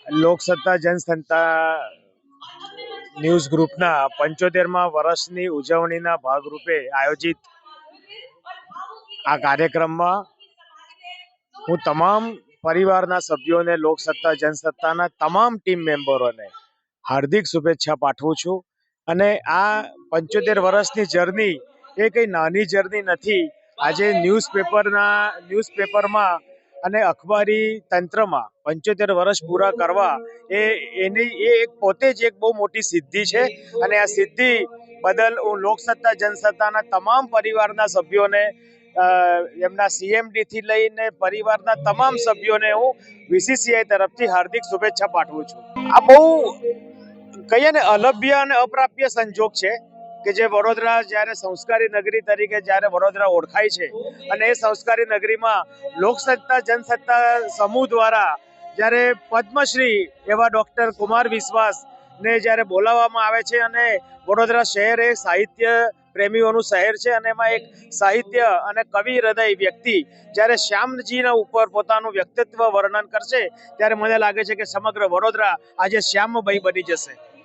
Loksatta Jansatta news ગ્રુપના 75મા વર્ષની ઉજવણીના ભાગરૂપે આયોજિત આ કાર્યક્રમમાં હું તમામ પરિવારના સભ્યોને લોકસત્તા જનસત્તાના તમામ ટીમ મેમ્બરોને હાર્દિક શુભેચ્છા પાઠવું છું. અને આ 75 વર્ષની જર્ની એ કંઈ નાની જર્ની નથી. આજે ન્યૂઝપેપરમાં અને અખબારી તંત્રમાં 75 વર્ષ પૂરા કરવા એ એક પોતે જ એક બહુ મોટી સિદ્ધિ છે. અને આ સિદ્ધિ બદલ હું લોકસત્તા જનસત્તાના તમામ પરિવારના સભ્યોને, એમના CMD થી લઈને પરિવારના તમામ સભ્યોને હું BCCI તરફથી હાર્દિક શુભેચ્છા પાઠવું છું. આ બહુ કહીએ ને અલભ્ય અને અપ્રાપ્ય સંજોગ છે કે જે વડોદરા જ્યારે સંસ્કારી નગરી તરીકે જ્યારે વડોદરા ઓળખાય છે અને એ સંસ્કારી નગરીમાં લોકસત્તા જનસત્તા સમૂહ દ્વારા જ્યારે પદ્મશ્રી એવા ડૉક્ટર કુમાર વિશ્વાસને જ્યારે બોલાવવામાં આવે છે અને વડોદરા શહેર એ સાહિત્ય પ્રેમીઓનું શહેર છે અને એમાં એક સાહિત્ય અને કવિ હૃદય વ્યક્તિ જ્યારે શ્યામજીના ઉપર પોતાનું વ્યક્તિત્વ વર્ણન કરશે ત્યારે મને લાગે છે કે સમગ્ર વડોદરા આજે શ્યામમય બની જશે.